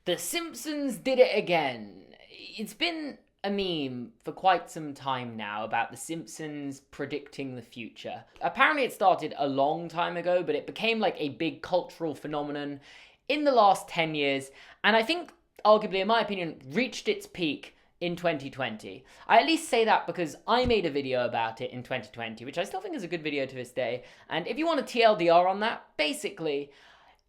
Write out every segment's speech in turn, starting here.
The Simpsons did it again. It's been a meme for quite some time now about The Simpsons predicting the future. Apparently, it started a long time ago, but it became like a big cultural phenomenon in the last 10 years, and I think, arguably, in my opinion, reached its peak in 2020. I at least say that because I made a video about it in 2020, which I still think is a good video to this day. And if you want a TLDR on that, basically,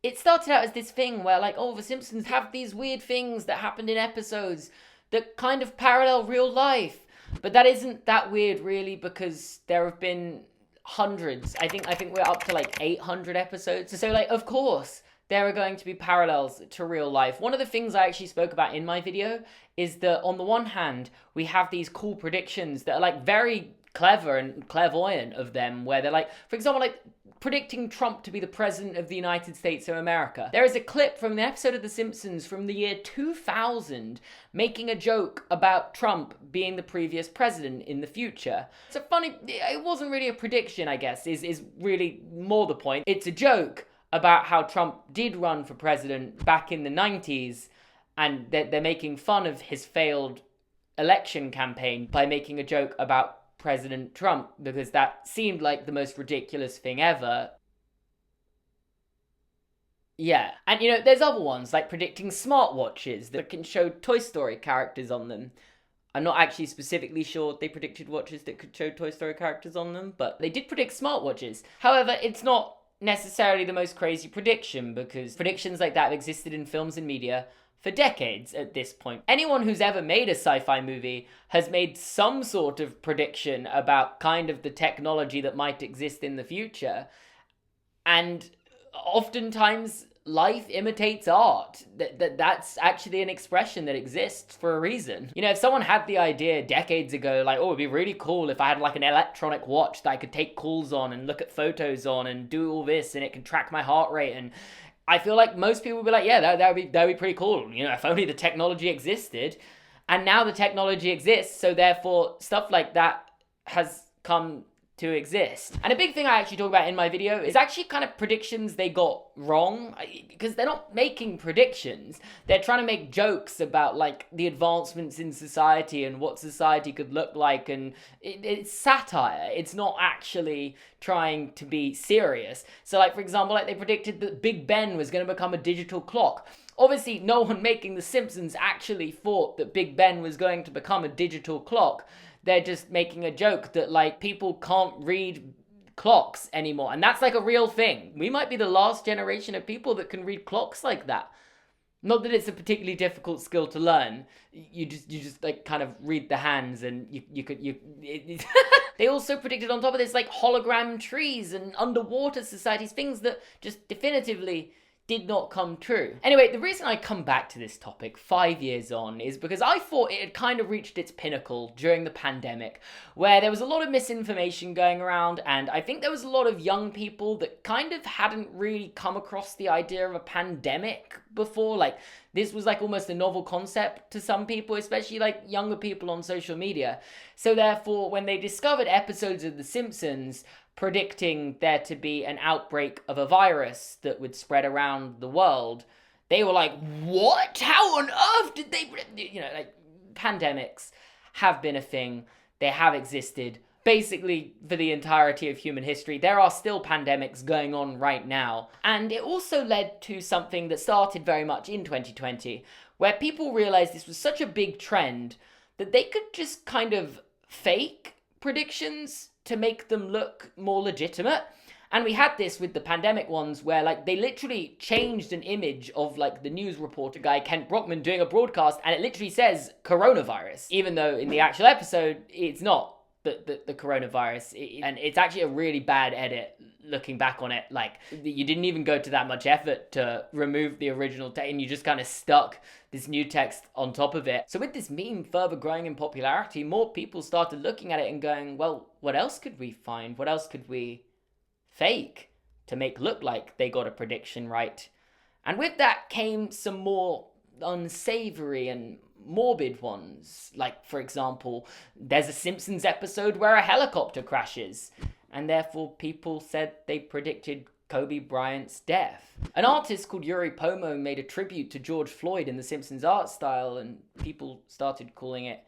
it started out as this thing where, like, oh, the Simpsons have these weird things that happened in episodes that kind of parallel real life. But that isn't that weird, really, because there have been hundreds. I think we're up to like 800 episodes. So, like, of course, there are going to be parallels to real life. One of the things I actually spoke about in my video is that on the one hand, we have these cool predictions that are like very clever and clairvoyant of them, where they're like, for example, like predicting Trump to be the president of the United States of America. There is a clip from an episode of The Simpsons from the year 2000 making a joke about Trump being the previous president in the future. It's a funny, it wasn't really a prediction, I guess, is really more the point. It's a joke about how Trump did run for president back in the 90s, and they're making fun of his failed election campaign by making a joke about President Trump, because that seemed like the most ridiculous thing ever. Yeah, and there's other ones like predicting smartwatches that can show Toy Story characters on them. I'm not actually specifically sure they predicted watches that could show Toy Story characters on them, but they did predict smartwatches. However, it's not necessarily the most crazy prediction, because predictions like that have existed in films and media for decades at this point. Anyone who's ever made a sci-fi movie has made some sort of prediction about kind of the technology that might exist in the future. And oftentimes life imitates art. That's actually an expression that exists for a reason. If someone had the idea decades ago, like, oh, it'd be really cool if I had like an electronic watch that I could take calls on and look at photos on and do all this, and it can track my heart rate, and I feel like most people would be like, yeah, that would be pretty cool. If only the technology existed. And now the technology exists, so therefore stuff like that has come to exist. And a big thing I actually talk about in my video is actually kind of predictions they got wrong, because they're not making predictions. They're trying to make jokes about like the advancements in society and what society could look like, and it's satire. It's not actually trying to be serious. So like, for example, like they predicted that Big Ben was going to become a digital clock. Obviously, no one making The Simpsons actually thought that Big Ben was going to become a digital clock. They're just making a joke that, like, people can't read clocks anymore. And that's, like, a real thing. We might be the last generation of people that can read clocks like that. Not that it's a particularly difficult skill to learn. You just like, kind of read the hands, and They also predicted on top of this, like, hologram trees and underwater societies, things that just definitively did not come true. Anyway, the reason I come back to this topic 5 years on is because I thought it had kind of reached its pinnacle during the pandemic, where there was a lot of misinformation going around, and I think there was a lot of young people that kind of hadn't really come across the idea of a pandemic before. Like, this was like almost a novel concept to some people, especially like younger people on social media. So therefore, when they discovered episodes of The Simpsons predicting there to be an outbreak of a virus that would spread around the world, they were like, what? How on earth did they... like, pandemics have been a thing. They have existed basically for the entirety of human history. There are still pandemics going on right now. And it also led to something that started very much in 2020, where people realized this was such a big trend that they could just kind of fake predictions to make them look more legitimate. And we had this with the pandemic ones, where like they literally changed an image of like the news reporter guy Kent Brockman doing a broadcast, and it literally says coronavirus, even though in the actual episode it's not the coronavirus. And it's actually a really bad edit looking back on it. Like, you didn't even go to that much effort to remove the original text, and you just kind of stuck this new text on top of it. So with this meme further growing in popularity, more people started looking at it and going, well, what else could we find? What else could we fake to make look like they got a prediction right? And with that came some more unsavory and morbid ones. Like, for example, there's a Simpsons episode where a helicopter crashes, and therefore people said they predicted Kobe Bryant's death. An artist called Yuri Pomo made a tribute to George Floyd in The Simpsons art style, and people started calling it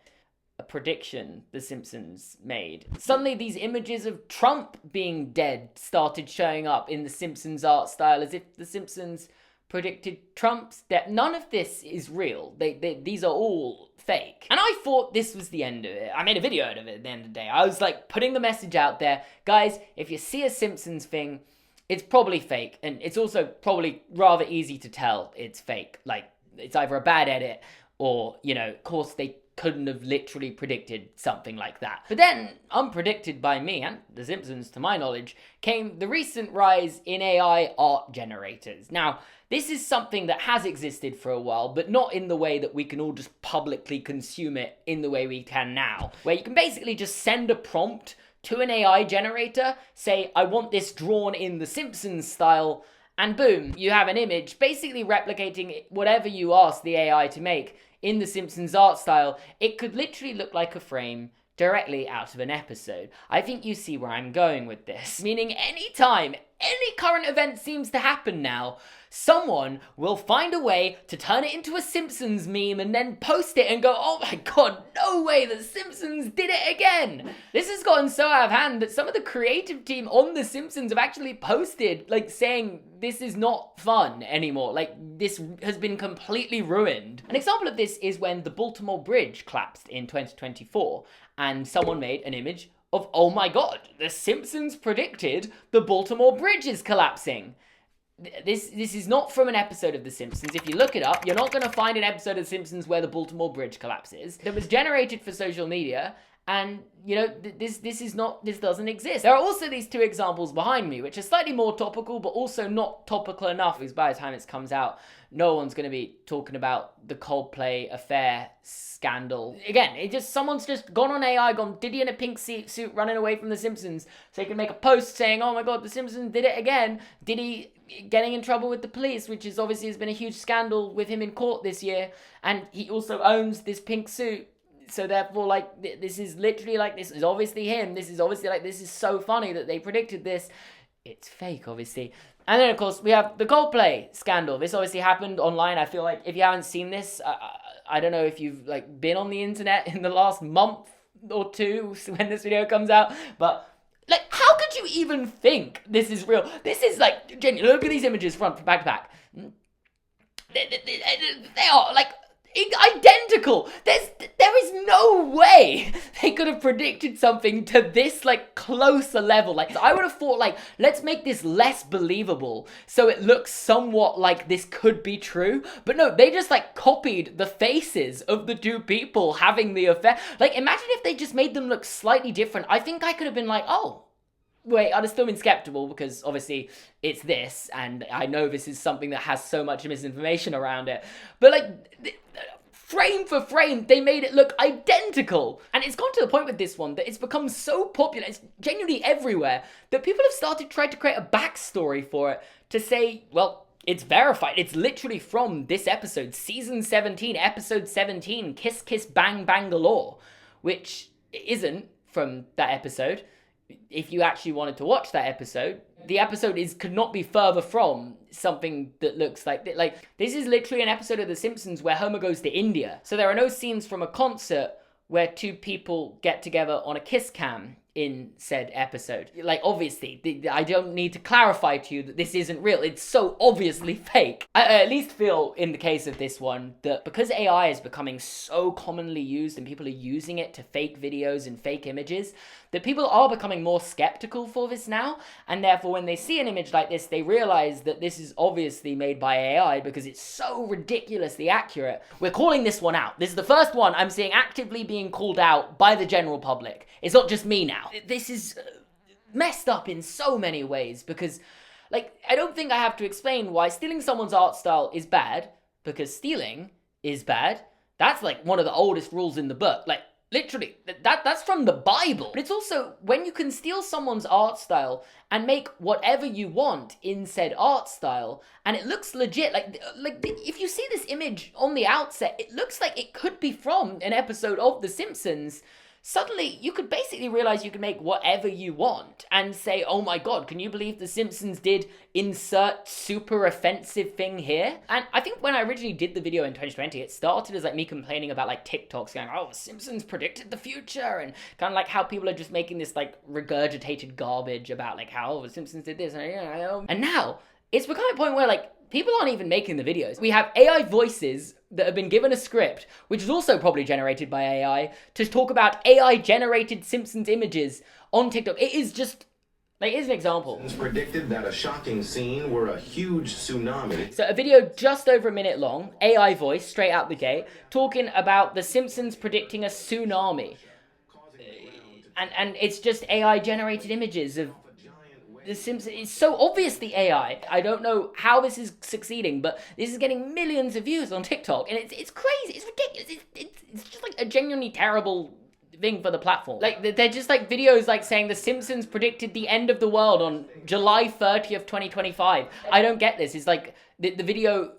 a prediction The Simpsons made. Suddenly these images of Trump being dead started showing up in The Simpsons art style, as if The Simpsons predicted Trump's death. None of this is real. These are all fake. And I thought this was the end of it. I made a video out of it at the end of the day. I was like putting the message out there. Guys, if you see a Simpsons thing, it's probably fake. And it's also probably rather easy to tell it's fake. Like, it's either a bad edit or, of course they couldn't have literally predicted something like that. But then, unpredicted by me and The Simpsons to my knowledge, came the recent rise in AI art generators. Now, this is something that has existed for a while, but not in the way that we can all just publicly consume it in the way we can now, where you can basically just send a prompt to an AI generator, say, I want this drawn in The Simpsons style, and boom, you have an image basically replicating whatever you ask the AI to make in The Simpsons art style. It could literally look like a frame directly out of an episode. I think you see where I'm going with this. Meaning anytime any current event seems to happen now, someone will find a way to turn it into a Simpsons meme and then post it and go, oh my god, no way, The Simpsons did it again! This has gotten so out of hand that some of the creative team on The Simpsons have actually posted, like, saying this is not fun anymore. Like, this has been completely ruined. An example of this is when the Baltimore Bridge collapsed in 2024, and someone made an image of, oh my god, The Simpsons predicted the Baltimore Bridge is collapsing. This is not from an episode of The Simpsons. If you look it up, you're not going to find an episode of The Simpsons where the Baltimore Bridge collapses. That was generated for social media, and, this doesn't exist. There are also these two examples behind me, which are slightly more topical, but also not topical enough, because by the time it comes out, no one's going to be talking about the Coldplay affair scandal. Again, someone's just gone on AI, gone Diddy in a pink suit running away from The Simpsons, so they can make a post saying, oh my god, The Simpsons did it again. Diddy getting in trouble with the police, which is obviously has been a huge scandal with him in court this year, and he also owns this pink suit. So therefore, like, this is literally like, this is obviously him. This is obviously like, this is so funny that they predicted this. It's fake, obviously. And then, of course, we have the Coldplay scandal. This obviously happened online. I feel like if you haven't seen this, I don't know if you've, like, been on the internet in the last month or two when this video comes out, but, like, how could you even think this is real? This is, like, genuine. Look at these images front from back to back. They are, like, identical. There is no way they could have predicted something to this, like, closer level. Like, I would have thought, like, let's make this less believable so it looks somewhat like this could be true. But no, they just, like, copied the faces of the two people having the affair. Like, imagine if they just made them look slightly different. I think I could have been like, oh, wait, I'd have still been skeptical because obviously it's this, and I know this is something that has so much misinformation around it. But, like, frame for frame, they made it look identical. And it's gone to the point with this one that it's become so popular, it's genuinely everywhere, that people have started trying to create a backstory for it to say, well, it's verified. It's literally from this episode, season 17, episode 17, Kiss Kiss Bang Bang Galore, which isn't from that episode. If you actually wanted to watch that episode, the episode could not be further from something that looks like this is literally an episode of The Simpsons where Homer goes to India. So there are no scenes from a concert where two people get together on a kiss cam in said episode. Like, obviously, I don't need to clarify to you that this isn't real. It's so obviously fake. I at least feel, in the case of this one, that because AI is becoming so commonly used and people are using it to fake videos and fake images, that people are becoming more skeptical for this now, and therefore when they see an image like this, they realize that this is obviously made by AI because it's so ridiculously accurate. We're calling this one out. This is the first one I'm seeing actively being called out by the general public. It's not just me now. This is messed up in so many ways because, like, I don't think I have to explain why stealing someone's art style is bad, because stealing is bad. That's, like, one of the oldest rules in the book. Like, literally, that's from the Bible. But it's also when you can steal someone's art style and make whatever you want in said art style, and it looks legit. Like if you see this image on the outset, it looks like it could be from an episode of The Simpsons. suddenly you could basically realize you can make whatever you want and say, oh my god, can you believe The Simpsons did insert super offensive thing here? And I think when I originally did the video in 2020, it started as like me complaining about like TikToks going, oh, The Simpsons predicted the future, and kind of like how people are just making this like regurgitated garbage about like how The Simpsons did this, and now it's become a point where like people aren't even making the videos. We have AI voices that have been given a script, which is also probably generated by AI, to talk about AI-generated Simpsons images on TikTok. It is just, like, here's an example. It's predicted that a shocking scene were a huge tsunami. So a video just over a minute long, AI voice, straight out the gate, talking about The Simpsons predicting a tsunami. And it's just AI-generated images of The Simpsons. It's so obviously AI. I don't know how this is succeeding, but this is getting millions of views on TikTok, and it's crazy. It's ridiculous. It's just like a genuinely terrible thing for the platform. Like, they're just like videos like saying The Simpsons predicted the end of the world on July 30th, 2025. I don't get this. It's like the video.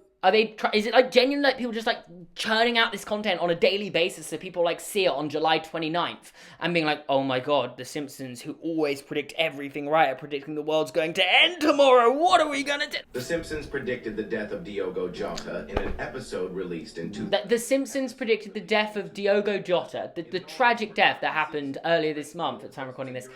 Is it like genuine, like people just like churning out this content on a daily basis so people like see it on July 29th and being like, oh my god, The Simpsons, who always predict everything right, are predicting the world's going to end tomorrow. What are we gonna do? The Simpsons predicted the death of Diogo Jota in an episode released in The Simpsons predicted the death of Diogo Jota, the tragic death that happened earlier this month at the time recording this.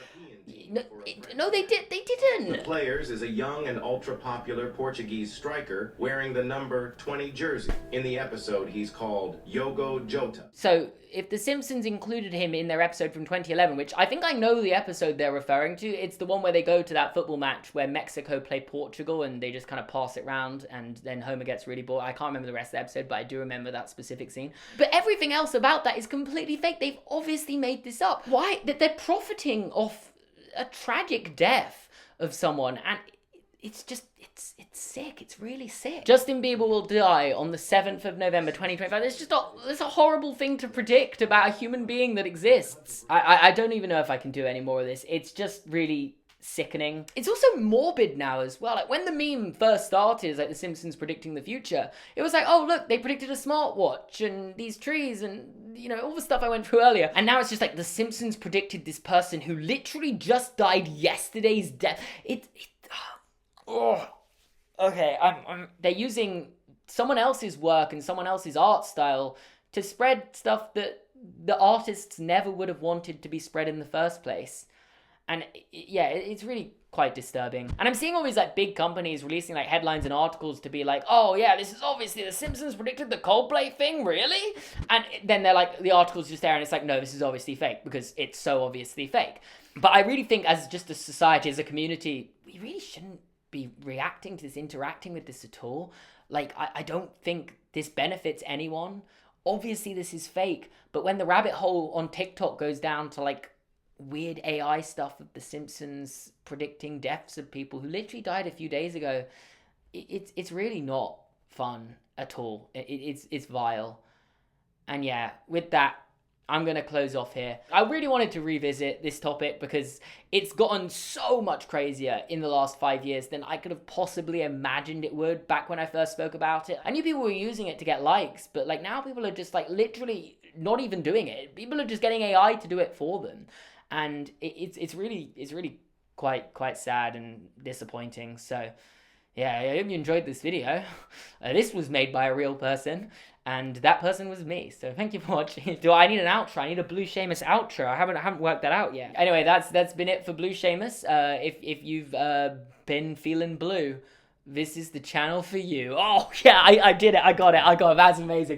No, they didn't. The Players is a young and ultra-popular Portuguese striker wearing the number 20 jersey. In the episode, he's called Diogo Jota. So, if The Simpsons included him in their episode from 2011, which I think I know the episode they're referring to, it's the one where they go to that football match where Mexico play Portugal and they just kind of pass it round and then Homer gets really bored. I can't remember the rest of the episode, but I do remember that specific scene. But everything else about that is completely fake. They've obviously made this up. Why? That they're profiting off a tragic death of someone, and it's just, it's sick. It's really sick. Justin Bieber will die on the 7th of November 2025. It's a horrible thing to predict about a human being that exists. I don't even know if I can do any more of this. It's just really sickening. It's also morbid now as well. Like, when the meme first started, like The Simpsons predicting the future, it was like, oh look, they predicted a smartwatch and these trees and, you know, all the stuff I went through earlier. And now it's just like The Simpsons predicted this person who literally just died yesterday's death. Okay, they're using someone else's work and someone else's art style to spread stuff that the artists never would have wanted to be spread in the first place. And yeah, it's really quite disturbing. And I'm seeing all these like big companies releasing like headlines and articles to be like, oh yeah, this is obviously The Simpsons predicted the Coldplay thing, really? And then they're like, the article's just there and it's like, no, this is obviously fake because it's so obviously fake. But I really think as just a society, as a community, we really shouldn't be reacting to this, interacting with this at all. Like, I don't think this benefits anyone. Obviously this is fake, but when the rabbit hole on TikTok goes down to like weird AI stuff of The Simpsons predicting deaths of people who literally died a few days ago, it's really not fun at all. It's vile. And yeah, with that, I'm going to close off here. I really wanted to revisit this topic because it's gotten so much crazier in the last 5 years than I could have possibly imagined it would back when I first spoke about it. I knew people were using it to get likes, but like now people are just like literally not even doing it. People are just getting AI to do it for them. And it's really quite sad and disappointing. So yeah, I hope you enjoyed this video. This was made by a real person, and that person was me. So thank you for watching. Do I need an outro? I need a Blue Seamus outro. I haven't worked that out yet. Anyway, that's been it for Blue Seamus. If you've been feeling blue, this is the channel for you. Oh yeah, I did it. I got it. That's amazing.